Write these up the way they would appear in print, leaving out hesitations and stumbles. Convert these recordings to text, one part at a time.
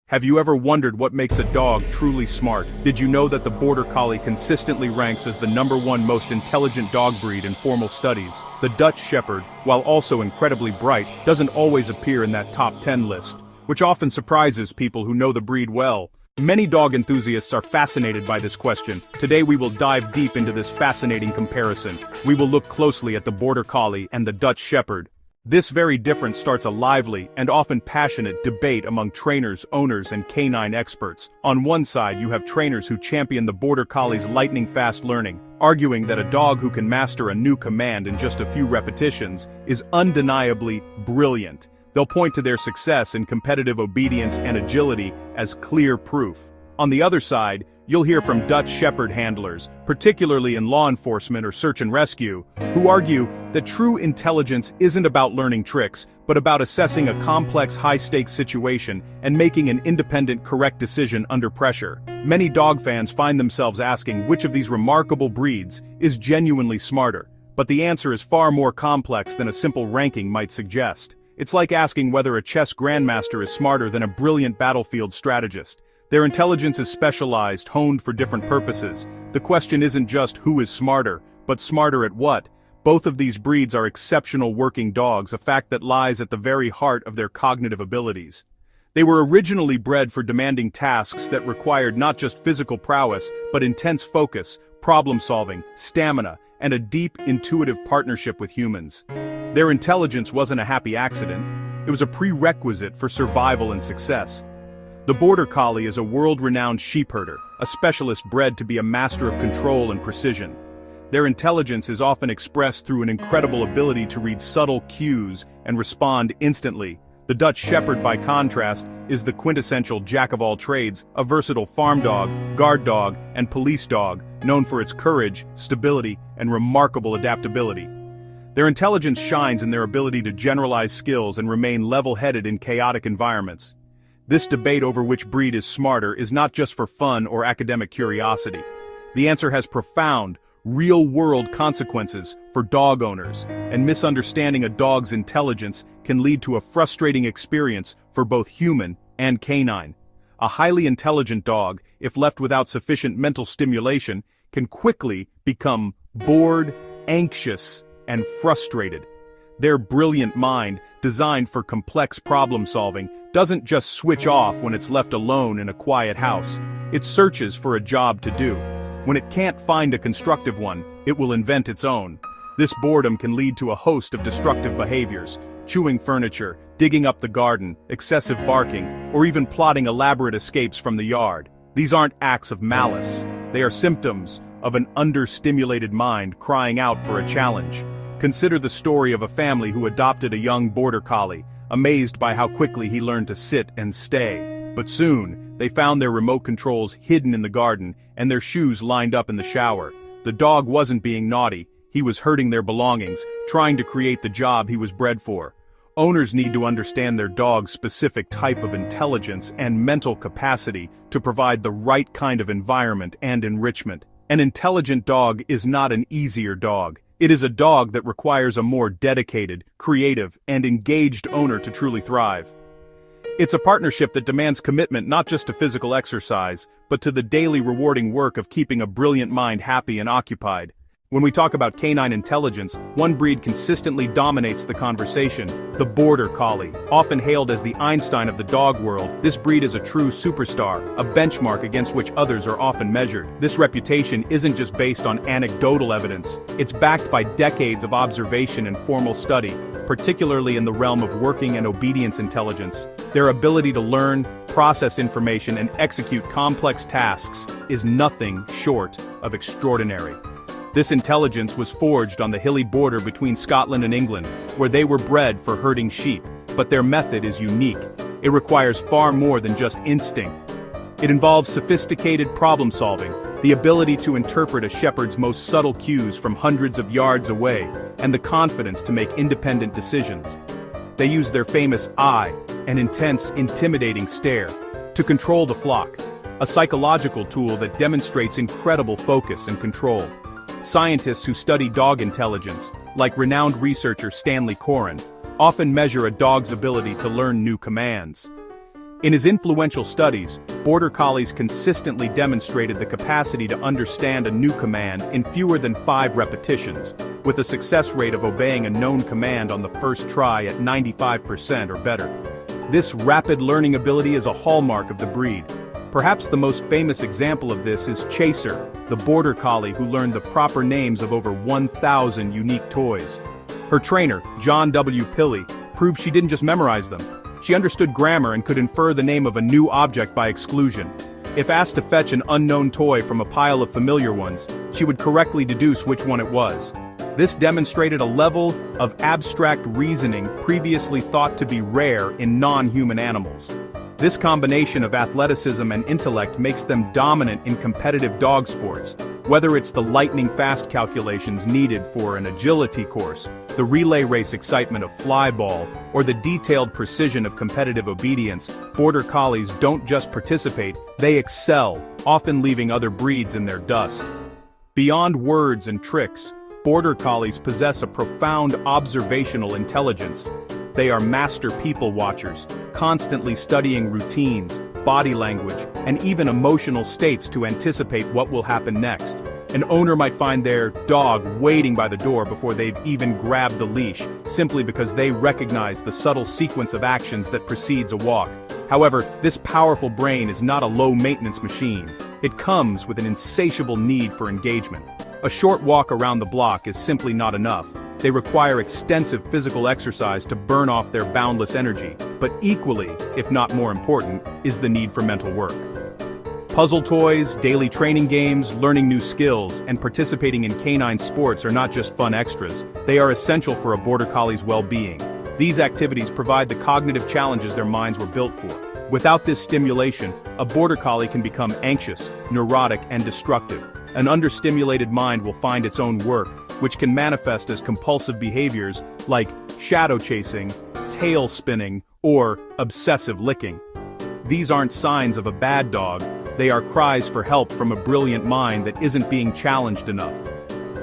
Have you ever wondered what makes a dog truly smart? Did you know that the Border Collie consistently ranks as the #1 most intelligent dog breed in formal studies? The Dutch Shepherd, while also incredibly bright, doesn't always appear in that top 10 list, which often surprises people who know the breed well. Many dog enthusiasts are fascinated by this question. Today we will dive deep into this fascinating comparison. We will look closely at the Border Collie and the Dutch Shepherd. This very difference starts a lively and often passionate debate among trainers, owners, and canine experts. On one side you have trainers who champion the Border Collie's lightning-fast learning, arguing that a dog who can master a new command in just a few repetitions is undeniably brilliant. They'll point to their success in competitive obedience and agility as clear proof. On the other side, you'll hear from Dutch Shepherd handlers, particularly in law enforcement or search and rescue, who argue that true intelligence isn't about learning tricks, but about assessing a complex high-stakes situation and making an independent, correct decision under pressure. Many dog fans find themselves asking which of these remarkable breeds is genuinely smarter, but the answer is far more complex than a simple ranking might suggest. It's like asking whether a chess grandmaster is smarter than a brilliant battlefield strategist. Their intelligence is specialized, honed for different purposes. The question isn't just who is smarter, but smarter at what. Both of these breeds are exceptional working dogs, a fact that lies at the very heart of their cognitive abilities. They were originally bred for demanding tasks that required not just physical prowess, but intense focus, problem-solving, stamina, and a deep, intuitive partnership with humans. Their intelligence wasn't a happy accident. It was a prerequisite for survival and success. The Border Collie is a world-renowned sheepherder, a specialist bred to be a master of control and precision. Their intelligence is often expressed through an incredible ability to read subtle cues and respond instantly. The Dutch Shepherd, by contrast, is the quintessential jack-of-all-trades, a versatile farm dog, guard dog, and police dog, known for its courage, stability, and remarkable adaptability. Their intelligence shines in their ability to generalize skills and remain level-headed in chaotic environments. This debate over which breed is smarter is not just for fun or academic curiosity. The answer has profound, real-world consequences for dog owners, and misunderstanding a dog's intelligence can lead to a frustrating experience for both human and canine. A highly intelligent dog, if left without sufficient mental stimulation, can quickly become bored, anxious, and frustrated. Their brilliant mind, designed for complex problem-solving, doesn't just switch off when it's left alone in a quiet house. It searches for a job to do. When it can't find a constructive one, it will invent its own. This boredom can lead to a host of destructive behaviors: chewing furniture, digging up the garden, excessive barking, or even plotting elaborate escapes from the yard. These aren't acts of malice. They are symptoms of an understimulated mind crying out for a challenge. Consider the story of a family who adopted a young Border Collie, amazed by how quickly he learned to sit and stay. But soon, they found their remote controls hidden in the garden and their shoes lined up in the shower. The dog wasn't being naughty, he was hurting their belongings, trying to create the job he was bred for. Owners need to understand their dog's specific type of intelligence and mental capacity to provide the right kind of environment and enrichment. An intelligent dog is not an easier dog. It is a dog that requires a more dedicated, creative, and engaged owner to truly thrive. It's a partnership that demands commitment not just to physical exercise, but to the daily rewarding work of keeping a brilliant mind happy and occupied. When we talk about canine intelligence, one breed consistently dominates the conversation: the Border Collie. Often hailed as the Einstein of the dog world, this breed is a true superstar, a benchmark against which others are often measured. This reputation isn't just based on anecdotal evidence, it's backed by decades of observation and formal study, particularly in the realm of working and obedience intelligence. Their ability to learn, process information, and execute complex tasks is nothing short of extraordinary. This intelligence was forged on the hilly border between Scotland and England, where they were bred for herding sheep, but their method is unique. It requires far more than just instinct. It involves sophisticated problem-solving, the ability to interpret a shepherd's most subtle cues from hundreds of yards away, and the confidence to make independent decisions. They use their famous eye, an intense, intimidating stare, to control the flock, a psychological tool that demonstrates incredible focus and control. Scientists who study dog intelligence, like renowned researcher Stanley Coren, often measure a dog's ability to learn new commands. In his influential studies, Border Collies consistently demonstrated the capacity to understand a new command in fewer than 5 repetitions, with a success rate of obeying a known command on the first try at 95% or better. This rapid learning ability is a hallmark of the breed. Perhaps the most famous example of this is Chaser, the Border Collie who learned the proper names of over 1,000 unique toys. Her trainer, John W. Pilley, proved she didn't just memorize them. She understood grammar and could infer the name of a new object by exclusion. If asked to fetch an unknown toy from a pile of familiar ones, she would correctly deduce which one it was. This demonstrated a level of abstract reasoning previously thought to be rare in non-human animals. This combination of athleticism and intellect makes them dominant in competitive dog sports, whether it's the lightning-fast calculations needed for an agility course, the relay race excitement of fly ball, or the detailed precision of competitive obedience. Border Collies don't just participate, they excel, often leaving other breeds in their dust. Beyond words and tricks, Border Collies possess a profound observational intelligence. They are master people watchers, constantly studying routines, body language, and even emotional states to anticipate what will happen next. An owner might find their dog waiting by the door before they've even grabbed the leash, simply because they recognize the subtle sequence of actions that precedes a walk. However, this powerful brain is not a low-maintenance machine. It comes with an insatiable need for engagement. A short walk around the block is simply not enough. They require extensive physical exercise to burn off their boundless energy, but equally, if not more important, is the need for mental work. Puzzle toys, daily training games, learning new skills, and participating in canine sports are not just fun extras, they are essential for a Border Collie's well-being. These activities provide the cognitive challenges their minds were built for. Without this stimulation, a Border Collie can become anxious, neurotic, and destructive. An understimulated mind will find its own work, which can manifest as compulsive behaviors like shadow chasing, tail spinning, or obsessive licking. These aren't signs of a bad dog, they are cries for help from a brilliant mind that isn't being challenged enough.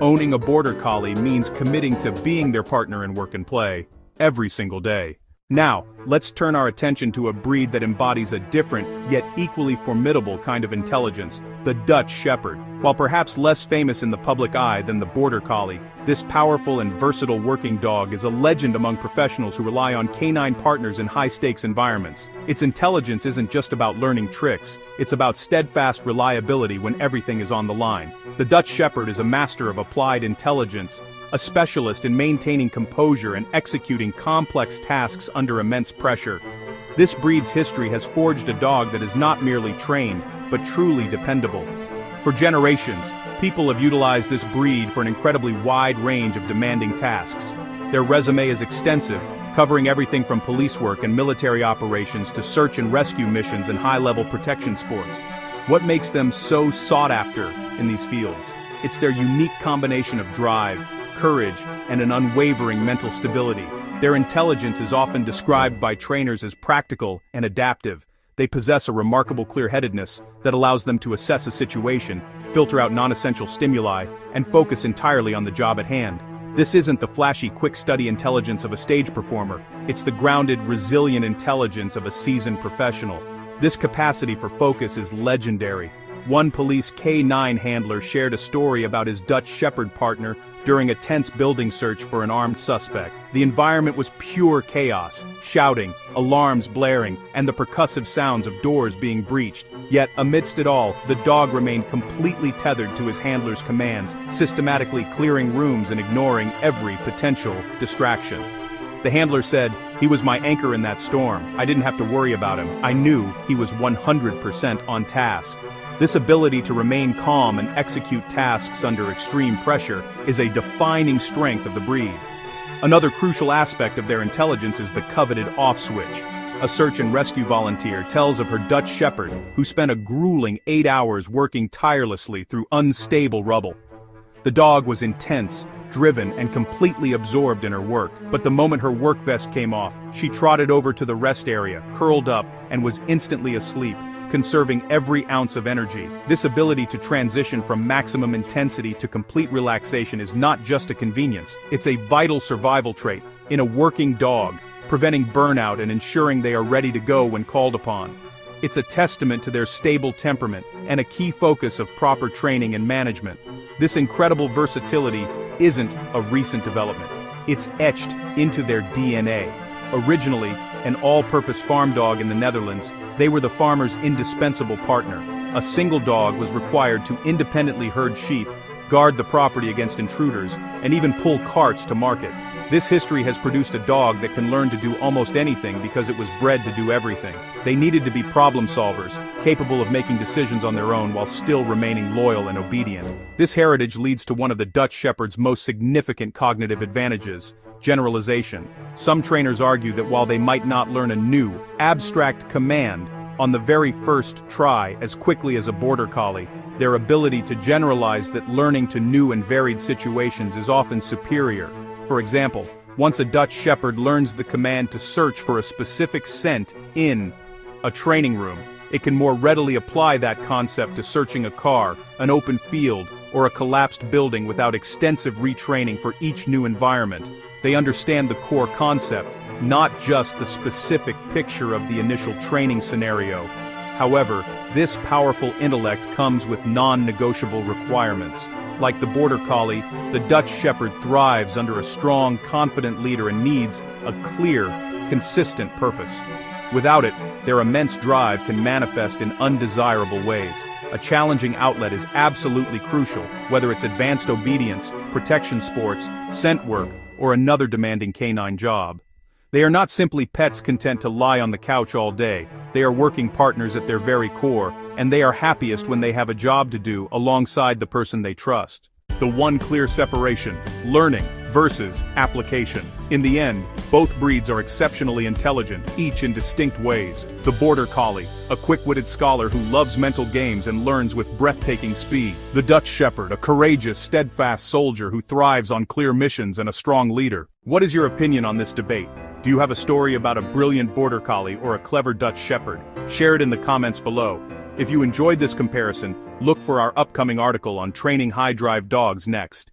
Owning a Border Collie means committing to being their partner in work and play, every single day. Now, let's turn our attention to a breed that embodies a different, yet equally formidable kind of intelligence, the Dutch Shepherd. While perhaps less famous in the public eye than the Border Collie, this powerful and versatile working dog is a legend among professionals who rely on canine partners in high-stakes environments. Its intelligence isn't just about learning tricks, it's about steadfast reliability when everything is on the line. The Dutch Shepherd is a master of applied intelligence, a specialist in maintaining composure and executing complex tasks under immense pressure. This breed's history has forged a dog that is not merely trained, but truly dependable. For generations, people have utilized this breed for an incredibly wide range of demanding tasks. Their resume is extensive, covering everything from police work and military operations to search and rescue missions and high-level protection sports. What makes them so sought after in these fields? It's their unique combination of drive, courage, and an unwavering mental stability. Their intelligence is often described by trainers as practical and adaptive. They possess a remarkable clear-headedness that allows them to assess a situation, filter out non-essential stimuli, and focus entirely on the job at hand. This isn't the flashy, quick-study intelligence of a stage performer. It's the grounded, resilient intelligence of a seasoned professional. This capacity for focus is legendary. One police K9 handler shared a story about his Dutch Shepherd partner during a tense building search for an armed suspect. The environment was pure chaos, shouting, alarms blaring, and the percussive sounds of doors being breached. Yet, amidst it all, the dog remained completely tethered to his handler's commands, systematically clearing rooms and ignoring every potential distraction. The handler said, "He was my anchor in that storm. I didn't have to worry about him. I knew he was 100% on task." This ability to remain calm and execute tasks under extreme pressure is a defining strength of the breed. Another crucial aspect of their intelligence is the coveted off switch. A search and rescue volunteer tells of her Dutch Shepherd, who spent a grueling 8 hours working tirelessly through unstable rubble. The dog was intense, driven, and completely absorbed in her work, but the moment her work vest came off, she trotted over to the rest area, curled up, and was instantly asleep, conserving every ounce of energy. This ability to transition from maximum intensity to complete relaxation is not just a convenience, it's a vital survival trait. In a working dog, preventing burnout and ensuring they are ready to go when called upon. It's a testament to their stable temperament and a key focus of proper training and management. This incredible versatility isn't a recent development. It's etched into their DNA. Originally an all-purpose farm dog in the Netherlands, they were the farmer's indispensable partner. A single dog was required to independently herd sheep, guard the property against intruders, and even pull carts to market. This history has produced a dog that can learn to do almost anything because it was bred to do everything. They needed to be problem solvers, capable of making decisions on their own while still remaining loyal and obedient. This heritage leads to one of the Dutch Shepherd's most significant cognitive advantages: generalization. Some trainers argue that while they might not learn a new, abstract command on the very first try as quickly as a border collie, their ability to generalize that learning to new and varied situations is often superior. For example, once a Dutch Shepherd learns the command to search for a specific scent in a training room, it can more readily apply that concept to searching a car, an open field, or a collapsed building without extensive retraining for each new environment. They understand the core concept, not just the specific picture of the initial training scenario. However, this powerful intellect comes with non-negotiable requirements. Like the Border Collie, the Dutch Shepherd thrives under a strong, confident leader and needs a clear, consistent purpose. Without it, their immense drive can manifest in undesirable ways. A challenging outlet is absolutely crucial, whether it's advanced obedience, protection sports, scent work, or another demanding canine job. They are not simply pets content to lie on the couch all day. They are working partners at their very core, and they are happiest when they have a job to do alongside the person they trust. The one clear separation: learning versus application. In the end, both breeds are exceptionally intelligent, each in distinct ways. The Border Collie, a quick-witted scholar who loves mental games and learns with breathtaking speed. The Dutch Shepherd, a courageous, steadfast soldier who thrives on clear missions and a strong leader. What is your opinion on this debate? Do you have a story about a brilliant Border Collie or a clever Dutch Shepherd? Share it in the comments below. If you enjoyed this comparison, look for our upcoming article on training high-drive dogs next.